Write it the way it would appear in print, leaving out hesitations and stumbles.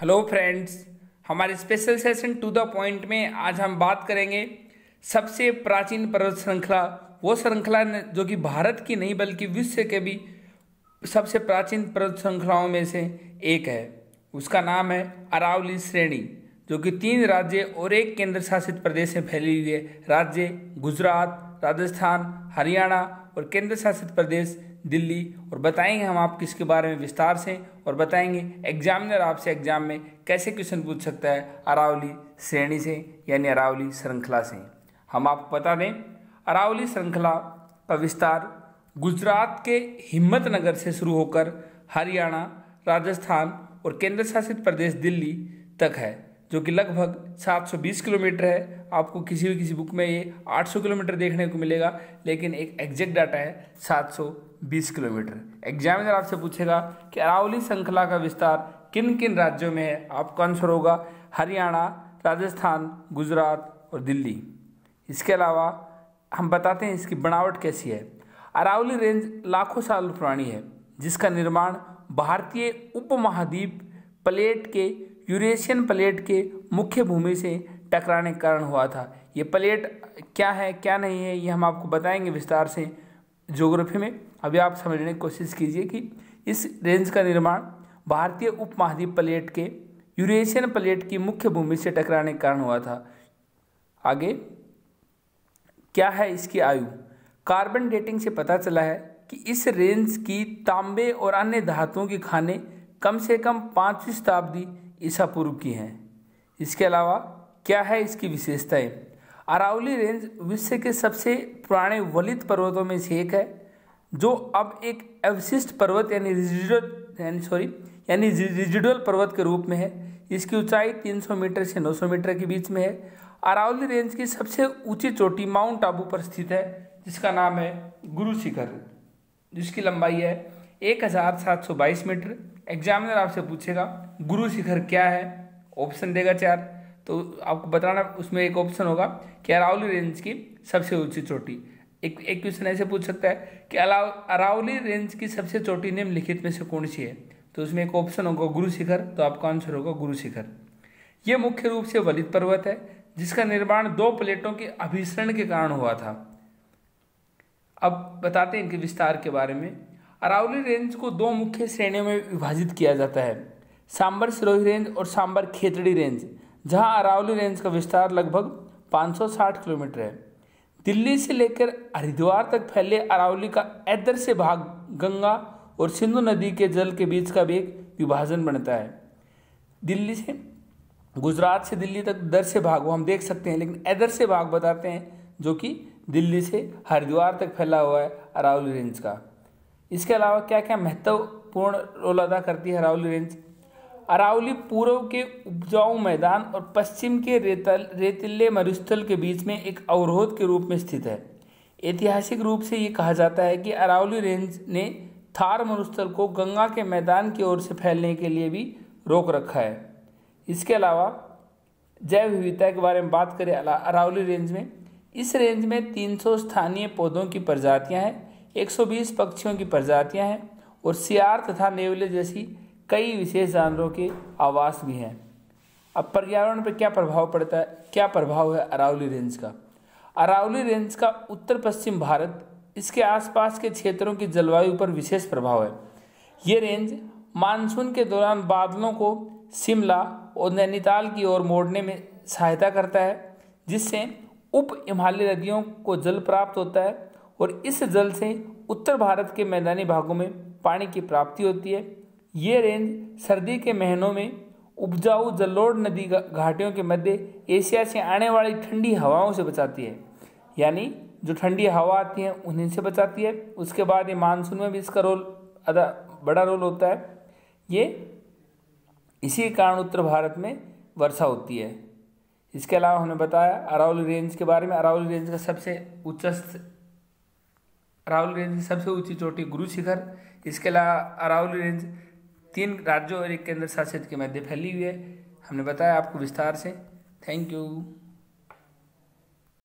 Hello friends, हमारे special session to the point में आज हम बात करेंगे सबसे प्राचीन पर्वत श्रृंखला, वो श्रृंखला जो कि भारत की नहीं बल्कि विश्व के भी सबसे प्राचीन पर्वत श्रृंखलाओं में से एक है। उसका नाम है अरावली श्रेणी, जो कि 3 राज्य और 1 केंद्र शासित प्रदेश में फैली हुई है। राज्य गुजरात, राजस्थान, हरियाणा और केंद्र शासित प्रदेश दिल्ली। और बताएंगे हम आपको इसके बारे में विस्तार से, और बताएंगे एग्जामिनर आपसे एग्जाम में कैसे क्वेश्चन पूछ सकता है अरावली श्रेणी से यानी अरावली श्रृंखला से। हम आपको बता दें, अरावली श्रृंखला का विस्तार गुजरात के हिम्मतनगर से शुरू होकर हरियाणा, राजस्थान और केंद्र शासित प्रदेश दिल्ली तक है, जो कि लगभग 720 किलोमीटर है। आपको किसी बुक में ये 800 किलोमीटर देखने को मिलेगा, लेकिन एक एग्जैक्ट डाटा है 720 किलोमीटर। एग्जामिनर आपसे पूछेगा कि अरावली श्रृंखला का विस्तार किन किन राज्यों में है। आपका आंसर होगा हरियाणा, राजस्थान, गुजरात और दिल्ली। इसके अलावा हम बताते हैं इसकी बनावट कैसी है। अरावली रेंज लाखों साल पुरानी है, जिसका निर्माण भारतीय उपमहाद्वीप प्लेट के यूरेशियन प्लेट के मुख्य भूमि से टकराने के कारण हुआ था। ये प्लेट क्या है क्या नहीं है, ये हम आपको बताएंगे विस्तार से ज्योग्राफी में। अभी आप समझने की कोशिश कीजिए कि इस रेंज का निर्माण भारतीय उपमहाद्वीप प्लेट के यूरेशियन प्लेट की मुख्य भूमि से टकराने के कारण हुआ था। आगे क्या है इसकी आयु। कार्बन डेटिंग से पता चला है कि इस रेंज की तांबे और अन्य धातुओं की खानें कम से कम 5वीं शताब्दी ईसा पूर्व की हैं। इसके अलावा क्या है इसकी विशेषताएं। अरावली रेंज विश्व के सबसे पुराने वलित पर्वतों में से एक है, जो अब एक अवशिष्ट पर्वत यानी रिजिडुअल पर्वत के रूप में है। इसकी ऊंचाई 300 मीटर से 900 मीटर के बीच में है। अरावली रेंज की सबसे ऊंची चोटी माउंट आबू पर स्थित है, जिसका नाम है गुरु शिखर, जिसकी लंबाई है 1722 मीटर। एग्जामिनर आपसे पूछेगा गुरु शिखर क्या है, ऑप्शन देगा 4, तो आपको बताना उसमें एक ऑप्शन होगा कि अरावली रेंज की सबसे ऊंची चोटी। एक क्वेश्चन ऐसे पूछ सकता है कि अरावली रेंज की सबसे चोटी निम्नलिखित में से कौन सी है, तो उसमें एक ऑप्शन होगा गुरु शिखर, तो आपका आंसर होगा गुरु शिखर। यह मुख्य रूप से वलित पर्वत है, जिसका निर्माण 2 प्लेटों के अभिसरण के कारण हुआ था। अब बताते हैं इनके विस्तार के बारे में। अरावली रेंज को 2 मुख्य श्रेणियों में विभाजित किया जाता है, सांबर सिरोही रेंज और सांबर खेतड़ी रेंज, जहां अरावली रेंज का विस्तार लगभग 560 किलोमीटर है। दिल्ली से लेकर हरिद्वार तक फैले अरावली का ऐदर से भाग गंगा और सिंधु नदी के जल के बीच का भी एक विभाजन बनता है। दिल्ली से गुजरात से दिल्ली तक दर से भाग वो हम देख सकते हैं, लेकिन ऐदर से भाग बताते हैं, जो कि दिल्ली से हरिद्वार तक फैला हुआ है अरावली रेंज का। इसके अलावा क्या क्या महत्वपूर्ण रोल अदा करती है अरावली रेंज। अरावली पूर्व के उपजाऊ मैदान और पश्चिम के रेतीले मरुस्थल के बीच में एक अवरोध के रूप में स्थित है। ऐतिहासिक रूप से ये कहा जाता है कि अरावली रेंज ने थार मरुस्थल को गंगा के मैदान की ओर से फैलने के लिए भी रोक रखा है। इसके अलावा जैव विविधता के बारे में बात करें अरावली रेंज में, इस रेंज में 300 स्थानीय पौधों की प्रजातियां हैं, 120 पक्षियों की प्रजातियां हैं और सियार तथा नेवले जैसी कई विशेष जानवरों के आवास भी हैं। अब पर्यावरण पर क्या प्रभाव पड़ता है, क्या प्रभाव है अरावली रेंज का। अरावली रेंज का उत्तर पश्चिम भारत, इसके आसपास के क्षेत्रों की जलवायु पर विशेष प्रभाव है। ये रेंज मानसून के दौरान बादलों को शिमला और नैनीताल की ओर मोड़ने में सहायता करता है, जिससे उप हिमालय नदियों को जल प्राप्त होता है और इस जल से उत्तर भारत के मैदानी भागों में पानी की प्राप्ति होती है। ये रेंज सर्दी के महीनों में उपजाऊ जलोढ़ नदी घाटियों के मध्य एशिया से आने वाली ठंडी हवाओं से बचाती है, यानी जो ठंडी हवा आती है उन्हीं से बचाती है। उसके बाद ये मानसून में भी इसका बड़ा रोल होता है। ये इसी के कारण उत्तर भारत में वर्षा होती है। इसके अलावा हमने बताया अरावली रेंज के बारे में। अरावली रेंज की सबसे ऊंची चोटी गुरु शिखर। इसके अलावा अरावली रेंज 3 राज्यों और 1 केंद्र शासित के मध्य फैली हुई है। हमने बताया आपको विस्तार से। Thank you.